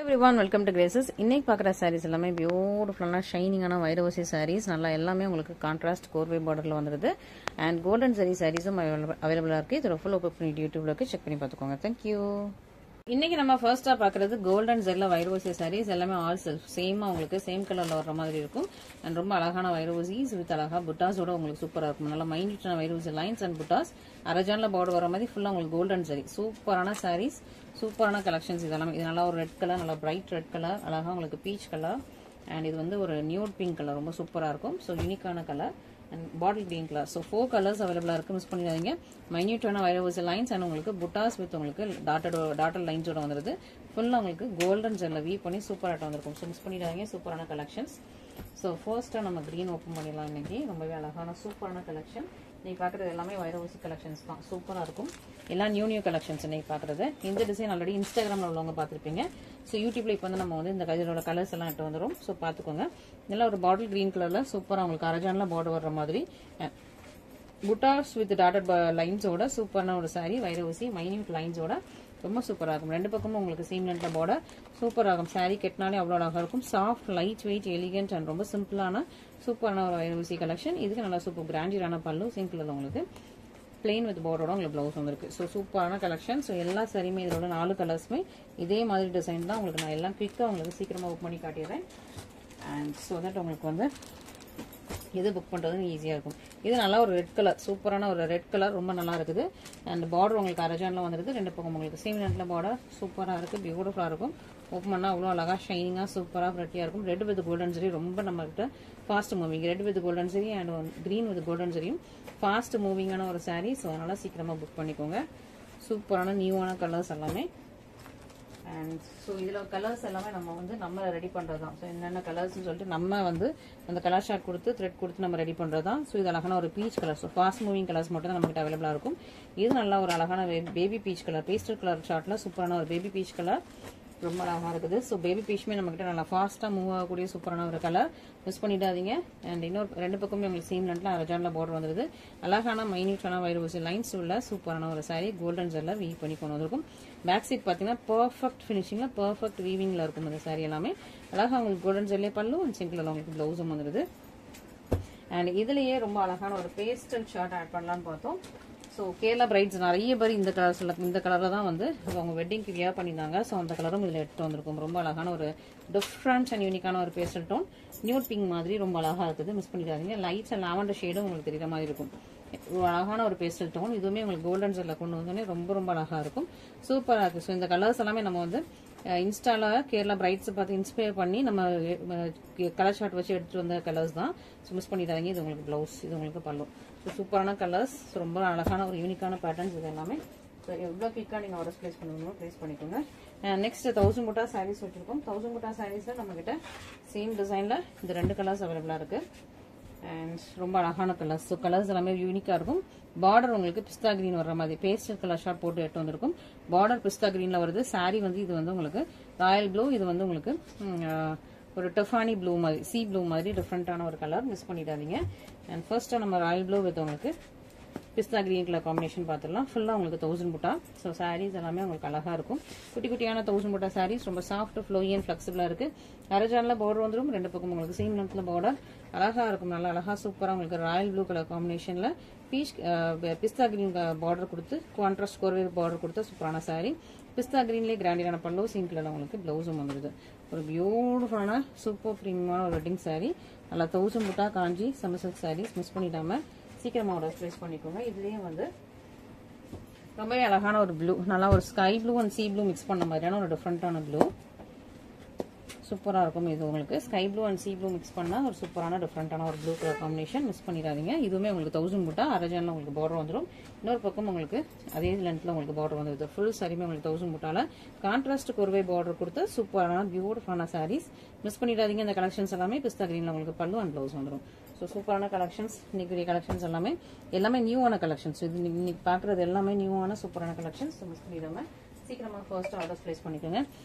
everyone, welcome to Graces. இன்னைக்கு பார்க்குற sarees எல்லாமே பியூட்டிஃபுல்லான ஷைனிங்கான வைரவசி sarees. நல்லா எல்லாமே உங்களுக்கு கான்ட்ராஸ்ட் கோர்வே பார்டரில் வந்துடுது. அண்ட் கோல்டன் சரி சாரீஸும் அவைலபிளாக இருக்குது. இதோட ஃபுல் ஓப்பன் பண்ணிட்டு யூடியூப்ல செக் பண்ணி பார்த்துக்கோங்க. தேங்க்யூ. இன்னைக்கு நம்ம ஃபர்ஸ்டா பாக்குறது கோல்டன் ஜெல்ல வைரவசி சாரீஸ். எல்லாமே ஆல் செல்ஃப் சேமா உங்களுக்கு சேம் கலர்ல வர்ற மாதிரி இருக்கும். அண்ட் ரொம்ப அழகான வைரவசிஸ் வித் அழகா புட்டாஸோட உங்களுக்கு சூப்பரா இருக்கும். நல்லா மைன்யூட்டான வைரவசி லைன்ஸ் அண்ட் புட்டாஸ் அரஜான்ல பார்டர் வர மாதிரி ஃபுல்லா உங்களுக்கு கோல்டன் சரி சூப்பரான சாரீஸ், சூப்பரான கலெக்ஷன்ஸ். இதெல்லாம் இது நல்லா ஒரு ரெட் கலர், நல்லா பிரைட் ரெட் கலர், அழகா உங்களுக்கு பீச் கலர். அண்ட் இது வந்து ஒரு நியூட் பிங்க் கலர், ரொம்ப சூப்பரா இருக்கும். ஸோ யூனிக்கான colour and bottle green colour. So 4 colours அவைலபிளா இருக்கு, மிஸ் பண்ணிடாதீங்க. மைன்யூட்டான வைரவசி லைன்ஸ் அண்ட் உங்களுக்கு புட்டாஸ் வித் உங்களுக்கு டாட்டட் லைன்ஸோட வந்துருது. ஃபுல்லா உங்களுக்கு கோல்டன் ஜெல்ல வீவ் பண்ணி சூப்பராக வந்திருக்கும். ஸோ மிஸ் பண்ணிடாதீங்க, சூப்பரான கலெக்ஷன்ஸ். ஸோ ஃபர்ஸ்டா நம்ம கிரீன் ஓப்பன் பண்ணிடலாம். இன்னைக்கு ரொம்பவே அழகான சூப்பரான கலெக்ஷன். நீங்க பாக்குறது எல்லாமே வைரவசி கலெக்ஷன்ஸ் தான், சூப்பரா இருக்கும். எல்லாம் நியூ கலெக்ஷன்ஸ் இன்னைக்கு பாக்குறது. இந்த டிசைன் ஆல்ரெடி இன்ஸ்டாகிராம்ல உள்ளவங்க பாத்திருப்பீங்க. ஸோ யூடியூப்ல இப்போ வந்து நம்ம வந்து இந்த கலரோட கலர்ஸ் எல்லாம் எடுத்து வந்துடும். ஸோ பாத்துக்கோங்க. நல்லா ஒரு பாட்டில் கிரீன் கலர்ல சூப்பரா உங்களுக்கு அரஜான்ல பார்டர் வர்ற மாதிரி புட்டாஸ் வித் டாட்டட் லைன்ஸோட சூப்பரான ஒரு சாரி. வைரவசி மைன்யூட் லைன்ஸோட ரொம்ப சூப்பரா இருக்கும். ரெண்டு பக்கமும் உங்களுக்கு சேம் லென்த்ல பார்டர் சூப்பரா இருக்கும். சாரி கெட்டினாலே அவ்வளோ அழகா இருக்கும். Soft, light weight, elegant and ரொம்ப சிம்பிளான சூப்பரான ஒரு வைரவசி கலெக்ஷன். இதுக்கு நல்லா சூப்பர் கிராண்டியரான பல்லு, சிங்கிள் உங்களுக்கு பிளெயின் வித் பார்டரோட உங்களுக்கு பிளவுஸ் வந்துருக்கு. ஸோ சூப்பரான கலெக்ஷன். ஸோ எல்லா சாரியுமே இதோட 4 கலர்ஸுமே இதே மாதிரி டிசைன் தான். உங்களுக்கு நான் எல்லாம் குயிக்காக உங்களுக்கு சீக்கிரமா புக் பண்ணி காட்டிடுறேன். அண்ட் ஸோ தட் உங்களுக்கு வந்து எது புக் பண்ணுறதுன்னு ஈஸியாக இருக்கும். இது நல்லா ஒரு ரெட் கலர், சூப்பரான ஒரு ரெட் கலர், ரொம்ப நல்லா இருக்குது. அண்ட் பார்டர் உங்களுக்கு அரஜான்ல வந்துருக்கு. ரெண்டு பக்கம் உங்களுக்கு சேம் லென்த்ல பார்டர் சூப்பராக இருக்குது, பியூட்டிஃபுல்லாக இருக்கும். ஓப்பன் பண்ணால் அவ்வளோ அழகாக ஷைனிங்காக சூப்பராக ஃப்ரெட்டியாக இருக்கும். ரெட் வித் கோல்டன் சரி ரொம்ப நம்ம கிட்ட fast moving. Red with golden சரி அண்ட் கிரீன் வித் கோல்டன் சரியும் ஃபாஸ்ட் மூவிங்கான ஒரு சாரீ. ஸோ அதனால சீக்கிரமாக புக் பண்ணிக்கோங்க. சூப்பரான நியூவான கலர்ஸ் எல்லாமே. அண்ட் ஸோ இதில் கலர்ஸ் எல்லாமே நம்ம ரெடி பண்ணுறது தான். ஸோ என்னென்ன கலர்ஸ்னு சொல்லிட்டு நம்ம வந்து அந்த கலர் ஷார்ட் கொடுத்து த்ரெட் கொடுத்து நம்ம ரெடி பண்ணுறது தான். ஸோ இது அழகான ஒரு peach colour. So fast moving colours மட்டும் தான் நம்மகிட்ட அவைலபிளாக இருக்கும். இது நல்லா ஒரு அழகான baby peach colour, pastel colour ஷார்ட்ல சூப்பரான ஒரு பேபி பீச் கலர், ரொம்ப அழகாக இருக்குது. ஸோ பேபி பீச்சுமே நம்மகிட்ட நல்லா ஃபாஸ்ட்டாக மூவ் ஆகக்கூடிய சூப்பரான ஒரு கலர், மிஸ் பண்ணிடாதீங்க. அண்ட் இன்னொரு ரெண்டு பக்கமே உங்களுக்கு சேம் லென்த்ல அரஜான்ல பார்டர் வந்துருது. அழகான மைன்யூட்டான வைரவசி லைன்ஸ் உள்ள சூப்பரான ஒரு சாரி கோல்டன் ஜெல்ல வீவ் பண்ணி கொண்டு வந்திருக்கும். பேக் சைட் பார்த்தீங்கன்னா பர்ஃபெக்ட் ஃபினிஷிங்ல பர்ஃபெக்ட் வீவிங்ல இருக்கும் இந்த சாரி எல்லாமே. அழகா உங்களுக்கு கோல்டன் ஜெல்லே பல்லு அண்ட் சிங்கிள் உங்களுக்கு பிளவுஸும் வந்துருது. அண்ட் இதுலயே ரொம்ப அழகான ஒரு பேஸ்டல் ஷர்ட் ஆட் பண்ணலாம்னு பார்த்தோம். ஸோ கேரளா பிரைட்ஸ் நிறைய பேர் இந்த கலரில் தான் வந்து அவங்க வெட்டிங்க்கு வியர் பண்ணியிருந்தாங்க. ஸோ அந்த கலரும் இதில் எடுத்து வந்திருக்கும். ரொம்ப அழகான ஒரு டிஃப்ரெண்ட் அண்ட் யூனிக்கான ஒரு பேஸ்டல் டோன், நியூட் பிங்க் மாதிரி ரொம்ப அழகாக இருக்குது, மிஸ் பண்ணிடாதீங்க. லைட்ஸ் அண்ட் லாவெண்டர் ஷேடும் உங்களுக்கு தெரியுற மாதிரி இருக்கும். ஒரு அழகான ஒரு பேஸ்டல் டோன், இதுவுமே உங்களுக்கு கோல்டன் ஜெல்ல கொண்டு வந்தோடனே ரொம்ப ரொம்ப அழகாக இருக்கும், சூப்பராக இருக்குது. ஸோ இந்த கலர்ஸ் எல்லாமே நம்ம வந்து இன்ஸ்டால கேரளா பிரைட்ஸ் பார்த்து இன்ஸ்பயர் பண்ணி நம்ம கலர் ஷார்ட் வச்சு எடுத்துட்டு வந்த கலர்ஸ் தான். ஸோ மிஸ் பண்ணிடாதீங்க. இது உங்களுக்கு பிளவுஸ், இது உங்களுக்கு பல்லு. ஸோ சூப்பரான கலர்ஸ், ரொம்ப அழகான ஒரு யூனிக்கான பேட்டர்ன்ஸ் இது எல்லாமே. ஸோ எவ்வளோ குயிக்காக நீங்கள் ஆர்டர்ஸ் பிளேஸ் பண்ணணும் பிளேஸ் பண்ணிக்கோங்க. நெக்ஸ்ட் 1000 முட்டா சாரீஸ் வச்சிருக்கோம். 1000 முட்டா சாரீஸ்ல நம்ம கிட்ட சேம் டிசைன்ல இந்த 2 கலர்ஸ் அவைலபிளா இருக்கு. அண்ட் ரொம்ப அழகான கலர்ஸ். ஸோ கலர்ஸ் எல்லாமே யூனிக்கா இருக்கும். பார்டர் உங்களுக்கு பிஸ்தா கிரீன் வர்ற மாதிரி பேஸ்டல் கலர் ஷார்ட் போட்டு எடுத்து வந்திருக்கும். பார்டர் பிஸ்தா கிரீன்ல வருது. சாரி வந்து இது வந்து உங்களுக்கு ராயல் ப்ளூ, இது வந்து உங்களுக்கு ஒரு டெஃபானி ப்ளூ மாதிரி, சி ப்ளூ மாதிரி டிஃப்ரெண்டான ஒரு கலர், மிஸ் பண்ணிடாதீங்க. அண்ட் ஃபர்ஸ்டா நம்ம ராயல் ப்ளூ வித் உங்களுக்கு பிஸ்தா கிரீன் கலர் காம்பினேஷன் பார்த்துடலாம். ஃபுல்லாக உங்களுக்கு 1000 புட்டா. ஸோ சாரீஸ் எல்லாமே உங்களுக்கு அழகா இருக்கும். குட்டி குட்டியான 1000 புட்டா சாரீஸ், ரொம்ப சாஃப்ட் ஃப்ளோயி அண்ட் ஃபிளெக்சிபிளா இருக்கு. அரஜான்ல பார்டர் வந்துடும். ரெண்டு பக்கம் உங்களுக்கு சேம் லென்த்ல பார்டர் அழகா இருக்கும். நல்லா அழகா சூப்பரா உங்களுக்கு ராயல் ப்ளூ கலர் காம்பினேஷன்ல பீச் பிஸ்தா கிரீன் பார்டர் கொடுத்து கான்ட்ராஸ்ட் கோர்வே பார்டர் கொடுத்த சூப்பரான சாரி. பிஸ்தா கிரீன்லேயே கிராண்டியரான பல்லு, சிங்கிள் உங்களுக்கு பிளவுஸும் வந்துருது. ஒரு பியூட்டிஃபுல்லான சூப்பர் ப்ரீமியமான ஒரு வெட்டிங் சாரி. நல்லா 1000 புட்டா காஞ்சி சமசில்க் சாரீஸ், மிஸ் பண்ணிடாம சீக்கிரமா ஆர்டர் பிளேஸ் பண்ணிக்கோங்க. இதுலயே வந்து ரொம்பவே அழகான ஒரு ப்ளூ, நல்லா ஒரு sky blue and C blue mix பண்ண மாதிரியான ஒரு டிஃப்ரெண்டான ப்ளூ, சூப்பரா இருக்கும். இது உங்களுக்கு sky blue and C blue mix பண்ணா ஒரு சூப்பரான டிஃப்ரெண்டான ஒரு ப்ளூ கலர் காம்பினேஷன், மிஸ் பண்ணிடாதீங்க. இதுவுமே உங்களுக்கு 1000 புட்டா அரஜான்ல உங்களுக்கு பார்டர் வந்துடும். இன்னொரு பக்கம் உங்களுக்கு அதே லென்த்ல உங்களுக்கு பார்டர் வந்துருது. ஃபுல் சாரியுமே உங்களுக்கு 1000 புட்டால கான்ட்ராஸ்ட் கோர்வே பார்டர் கொடுத்த சூப்பரான பியூட்டிஃபுல்லான சாரீஸ், மிஸ் பண்ணிடாதீங்க. இந்த கலெக்ஷன்ஸ் எல்லாமே பிஸ்தா கிரீன்ல உங்களுக்கு பல்லு அண்ட் பிளவுஸ் வந்துடும். ஸோ சூப்பரான கலெக்ஷன்ஸ். இன்னைக்கு கலெக்ஷன்ஸ் எல்லாமே நியூவான கலெக்ஷன்ஸ். இது இன்னைக்கு பாக்குறது எல்லாமே நியூவான சூப்பரான கலெக்ஷன்ஸ், மிஸ் பண்ணிடாம சீக்கிரமா ஃபர்ஸ்ட் ஆர்டர்ஸ் பிளேஸ் பண்ணிக்கோங்க.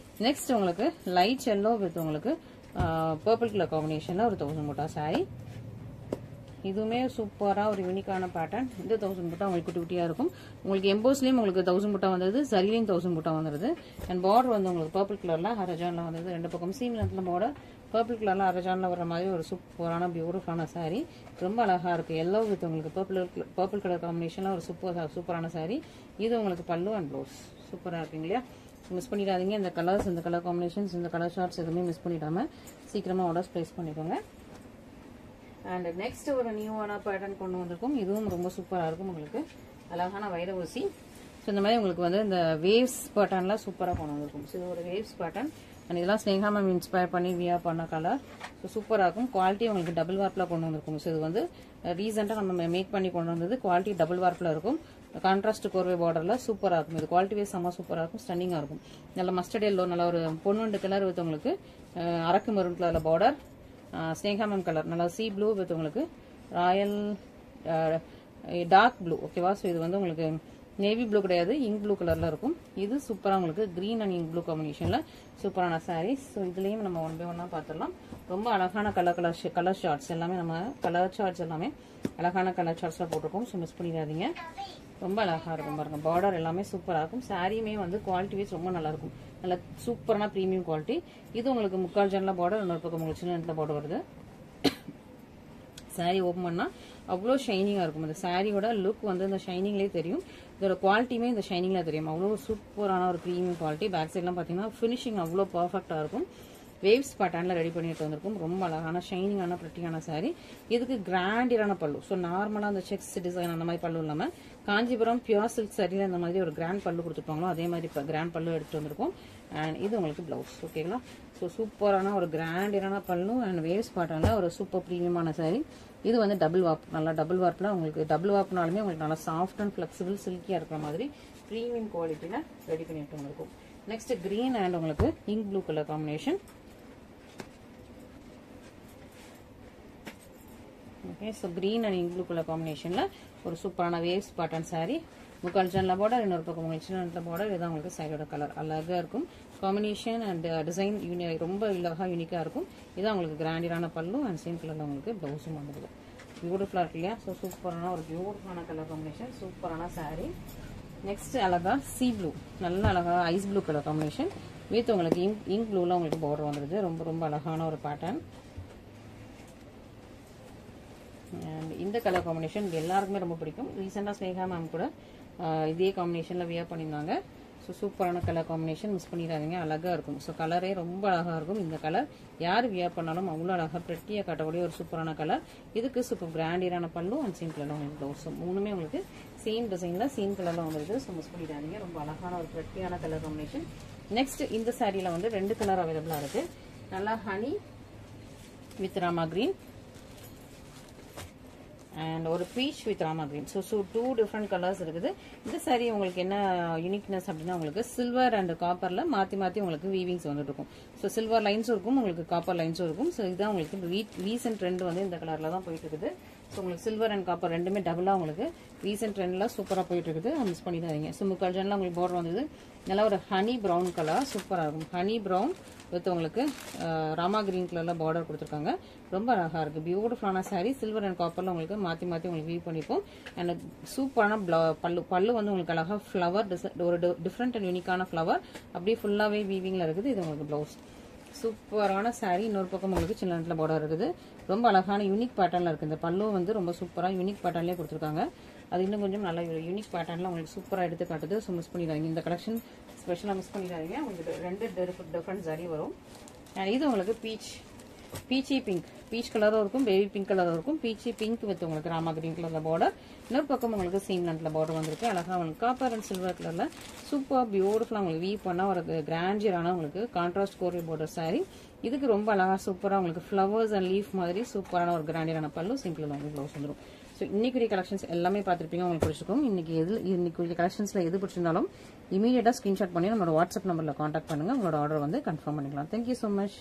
நெக்ஸ்ட் உங்களுக்கு லைட் எல்லோ வித் உங்களுக்கு பர்பிள் கலர் காம்பினேஷன்ல ஒரு 1000 புட்டா சாரி. இதுவுமே சூப்பராக ஒரு யூனிக்கான பேட்டர்ன். இந்த 1000 புட்டா உங்களுக்கு குட்டி குட்டியாக இருக்கும். உங்களுக்கு எம்போஸ்லேயும் உங்களுக்கு 1000 புட்டா வந்தது, சரிலையும் 1000 புட்டா வந்துடுது. அண்ட் பார்டர் வந்து உங்களுக்கு பர்பிள் கலரில் அரஜானில் வந்தது. ரெண்டு பக்கம் சீம் லென்த்தில் பார்டர் பர்பிள் கலரில் அரஜானில் வர மாதிரி ஒரு சூப்பரான பியூட்டிஃபுல்லான சாரீ. ரொம்ப அழகாக இருக்குது. எல்லோ வித் உங்களுக்கு பர்பிள் கலர் காம்பினேஷனில் ஒரு சூப்பரான சாரீ. இது உங்களுக்கு பல்லு அண்ட் ப்ளவுஸ் சூப்பராக இருக்குங்க இல்லையா? மிஸ் பண்ணிடாதீங்க. இந்த கலர்ஸ், இந்த கலர் காம்பினேஷன்ஸ், இந்த கலர் ஷார்ட்ஸ் எதுவுமே மிஸ் பண்ணிடாம சீக்கிரமாக ஆர்டர்ஸ் ப்ளேஸ் பண்ணிக்கோங்க. அண்ட் நெக்ஸ்ட் ஒரு நியூவான பேட்டர்ன் கொண்டு வந்திருக்கும். இதுவும் ரொம்ப சூப்பராக இருக்கும். உங்களுக்கு அழகான வைர ஊசி. ஸோ இந்த மாதிரி உங்களுக்கு வந்து இந்த வேவ்ஸ் பேட்டர்னில் சூப்பராக கொண்டு வந்திருக்கும். ஸோ இது ஒரு வேவ்ஸ் பேட்டர்ன். அண்ட் இதெல்லாம் ஸ்னேகா மேம் இன்ஸ்பயர் பண்ணி வியா பண்ண கலர். ஸோ சூப்பராக இருக்கும். குவாலிட்டி உங்களுக்கு டபுள் வார்ப்பில் கொண்டு வந்திருக்கும். ஸோ இது வந்து ரீசெண்டாக நம்ம மேக் பண்ணி கொண்டு வந்தது. குவாலிட்டி டபுள் வார்ப்பில் இருக்கும். கான்ட்ராஸ்ட் கோர்வே பார்டரில் சூப்பராக இருக்கும். இது குவாலிட்டி வைஸ் செம்ம சூப்பராக இருக்கும். ஸ்டன்னிங்காக இருக்கும். நல்ல மஸ்டர்ட் எல்லோ, நல்ல ஒரு பொன்வண்டு கலர் வித் உங்களுக்கு அரக்கு மெரூன் கலரில் பார்டர். ஸ்னேகா மேம் கலர் நல்லா சீ ப்ளூ வித் உங்களுக்கு ராயல் டார்க் ப்ளூ. ஓகேவா? ஸோ இது வந்து உங்களுக்கு நேவி ப்ளூ கிடையாது, இங்க் ப்ளூ கலரில் இருக்கும். இது சூப்பராக உங்களுக்கு க்ரீன் அண்ட் இங்க் ப்ளூ காம்பினேஷனில் சூப்பரான சாரீஸ். ஸோ இதுலேயும் நம்ம ஒன் பை ஒன்னாக பார்த்துடலாம். ரொம்ப அழகான கலர் ஷார்ட்ஸ் எல்லாமே, நம்ம கலர் ஷார்ட்ஸ் எல்லாமே அழகான கலர் ஷார்ட்ஸில் போட்டிருக்கோம். ஸோ மிஸ் பண்ணிடாதீங்க. ரொம்ப அழகாக இருக்கும் பாருங்க. பார்டர் எல்லாமே சூப்பராக இருக்கும். சாரியுமே வந்து குவாலிட்டி வைஸ் ரொம்ப நல்லா இருக்கும். நல்ல சூப்பரான ப்ரீமியம் குவாலிட்டி. இது உங்களுக்கு முக்கால் ஜன்னில் பார்டர், இன்னொரு பக்கம் உங்களுக்கு சின்ன பார்டர் வருது. சாரி ஓப்பன் பண்ணால் அவ்வளோ ஷைனிங்காக இருக்கும். இந்த சாரியோட லுக் வந்து இந்த ஷைனிங்லேயே தெரியும். இதோட குவாலிட்டியுமே இந்த ஷைனிங்கில் தெரியும். அவ்வளோ சூப்பரான ஒரு ப்ரீமியம் குவாலிட்டி. பேக் சைட்லாம் பார்த்தீங்கன்னா ஃபினிஷிங் அவ்வளோ பர்ஃபெக்டாக இருக்கும். வேவ்ஸ் பேட்டர்னில் ரெடி பண்ணிட்டு வந்திருக்கும். ரொம்ப அழகான ஷைனிங்கான ப்ரிட்டியான சாரீ. இதுக்கு கிராண்டியரான பல்லு. ஸோ நார்மலாக அந்த செக்ஸ் டிசைன் அந்த மாதிரி பல்லு இல்லாமல் காஞ்சிபுரம் பியூர் சில்க் சாரியில் அந்த மாதிரி ஒரு கிராண்ட் பல்லு கொடுத்துருப்பாங்களோ அதே மாதிரி இப்போ கிராண்ட் பல்லு எடுத்துகிட்டு வந்திருக்கும். அண்ட் இது உங்களுக்கு ப்ளவுஸ். ஓகேங்களா? ஸோ சூப்பரான ஒரு கிராண்டியரான பல்லு அண்ட் வேவ்ஸ் பேட்டர்னில் ஒரு சூப்பர் ப்ரீமியமான சாரீ. இது வந்து டபுள் வார்ப். நல்லா டபுள் வார்ப்பில் உங்களுக்கு டபுள் வார்ப்னாலுமே உங்களுக்கு நல்லா சாஃப்ட் அண்ட் ஃப்ளெக்சிபிள் சில்கியாக இருக்கிற மாதிரி ப்ரீமியம் குவாலிட்டியில் ரெடி பண்ணிட்டு வந்திருக்கும். நெக்ஸ்ட் கிரீன் அண்ட் உங்களுக்கு ink blue colour combination. Okay, so green and ink blue colour காம்பினேஷனில் ஒரு சூப்பரான வேவ்ஸ் பேட்டர்ன் சாரீ. முக்கால் ஜன்னில் பார்டர், இன்னொரு பக்கம் உங்களுக்கு சின்ன பார்டர். இதுதான் உங்களுக்கு சாரியோட கலர். அழகாக இருக்கும். காம்பினேஷன் அண்ட் டிசைன் ரொம்ப அழகாக யூனிக்காக இருக்கும். இதான் உங்களுக்கு கிராண்டியரான பல்லு அண்ட் சேம் கலரில் உங்களுக்கு ப்ளவுஸும் வந்துடுது. பியூட்டிஃபுல்லாக இருக்கு இல்லையா? ஸோ சூப்பரான ஒரு பியூட்டிஃபுல்லான கலர் காம்பினேஷன், சூப்பரான சாரீ. நெக்ஸ்ட் அழகாக சீ ப்ளூ, நல்ல அழகாக ice blue colour combination with உங்களுக்கு இங்க் ப்ளூவில் உங்களுக்கு பார்டர் வந்துடுது. ரொம்ப அழகான ஒரு பேட்டர்ன். அண்ட் இந்த கலர் காம்பினேஷன் எல்லாருக்குமே ரொம்ப பிடிக்கும். ரீசெண்டாக ஸ்னேகா மேம் கூட இதே காம்பினேஷனில் வியர் பண்ணியிருந்தாங்க. ஸோ சூப்பரான கலர் காம்பினேஷன், மிஸ் பண்ணிடாதீங்க. அழகாக இருக்கும். ஸோ கலரே ரொம்ப அழகாக இருக்கும். இந்த கலர் யார் வியர் பண்ணாலும் அவ்வளோ அழகாக ப்ரெட்டியாக காட்டக்கூடிய ஒரு சூப்பரான கலர். இதுக்கு சூப்பர் கிராண்டியரான பல்லு அண்ட் சேம் கலரில் உங்களுக்கு ப்ளவுஸ். மூணுமே உங்களுக்கு சேம் டிசைனில் சேம் கலரில் வந்துருது. ஸோ மிஸ் பண்ணிடாதீங்க. ரொம்ப அழகான ஒரு ப்ரெட்டியான கலர் காம்பினேஷன். நெக்ஸ்ட் இந்த சாரியில் வந்து 2 கலர் அவைலபிளாக இருக்குது. நல்லா honey with Rama green and ஒரு peach with Rama green. So 2 different colours இருக்குது. இந்த சாரீ உங்களுக்கு என்ன யூனிக்னஸ் அப்படின்னா உங்களுக்கு சில்வர் அண்ட் காப்பரில் மாற்றி உங்களுக்கு வீவிங்ஸ் வந்துட்டு இருக்கும். ஸோ சில்வர் லைன்ஸும் இருக்கும், உங்களுக்கு காப்பர் லைன்ஸும் இருக்கும். ஸோ இதுதான் உங்களுக்கு ரீசெண்ட் ட்ரெண்ட் வந்து இந்த கலரில் தான் போயிட்டு இருக்குது. ஸோ உங்களுக்கு சில்வர் அண்ட் காப்பர் ரெண்டுமே டபுளாக உங்களுக்கு ரீசெண்ட் ட்ரெண்டில் சூப்பராக போயிட்டு இருக்குது. மிஸ் பண்ணிடாதீங்க. ஸோ முக்கால் ஜன்னில் உங்களுக்கு பார்டர் வந்தது. நல்லா ஒரு ஹனி ப்ரௌன் கலர் சூப்பராக இருக்கும். ஹனி ப்ரௌன் வித் உங்களுக்கு ராமா கிரீன் கலரில் பார்டர் கொடுத்துருக்காங்க. ரொம்ப அழகாக இருக்குது. பியூட்டிஃபுல்லான சாரீ. சில்வர் அண்ட் காப்பரில் உங்களுக்கு மாற்றி உங்களுக்கு வீவ் பண்ணிப்போம். அண்ட் சூப்பரான பல்லு வந்து உங்களுக்கு அழகாக ஃப்ளவர் ஒரு டிஃப்ரெண்ட் அண்ட் யூனிக்கான ஃப்ளவர் அப்படியே ஃபுல்லாகவே வீவிங்கில் இருக்குது. இது உங்களுக்கு ப்ளவுஸ். சூப்பரான சாரீ. இன்னொரு பக்கம் உங்களுக்கு சின்ன இடத்துல பார்டர் இருக்குது. ரொம்ப அழகான யூனிக் பேட்டர்னில் இருக்குது. இந்த பல்லு வந்து ரொம்ப சூப்பராக யூனிக் பேட்டர்ன்லேயே கொடுத்துருக்காங்க. அது இன்னும் கொஞ்சம் நல்ல யூனிக் பேட்டர்னில் உங்களுக்கு சூப்பராக எடுத்து காட்டுது. ஸோ மிஸ் பண்ணிடாதீங்க. இந்த கலெக்ஷன் ஸ்பெஷலாக மிஸ் பண்ணிடாதீங்க. உங்களுக்கு 2 டிஃப்ரெண்ட் சாரீ வரும். அண்ட் இது உங்களுக்கு பீச்சி பிங்க், பீச் கலரும் இருக்கும், பேபி பிங்க் கலரும் இருக்கும். பீச்சி பிங்க் வித் உங்களுக்கு ராமா கிரீன் கலரில் பார்டர். இன்னொரு பக்கம் உங்களுக்கு சேம் லென்த்தில் பார்டர் வந்திருக்கு. அழகாக உங்களுக்கு காப்பர் அண்ட் சில்வர் கலரில் சூப்பர் பியூட்டிஃபுல்லாக உங்களுக்கு வீவ் பண்ணால் ஒரு கிராண்டியரான உங்களுக்கு கான்ட்ராஸ்ட் கோரி பார்டர் சாரீ. இதுக்கு ரொம்ப அழகாக சூப்பராக உங்களுக்கு ஃப்ளவர்ஸ் அண்ட் லீஃப் மாதிரி சூப்பரான ஒரு கிராண்டியரான பல்லு, சிம்பிள் உங்களுக்கு ப்ளவுஸ் வந்துடும். ஸோ இன்னைக்குரிய கலெக்ஷன்ஸ் எல்லாமே பார்த்துருப்பீங்க. உங்களுக்கு பிடிச்சிருக்கும். இன்னைக்குரிய கலெக்ஷன்ஸில் எது பிடிச்சிருந்தாலும் இமீடியட்டாக ஸ்க்ரீன்ஷாட் பண்ணி நம்மளோட வாட்ஸ்அப் நம்பரில் காண்டாக்ட் பண்ணுங்கள். உங்களோட ஆர்டர் வந்து கன்ஃபார்ம் பண்ணிக்கலாம். Thank you so much.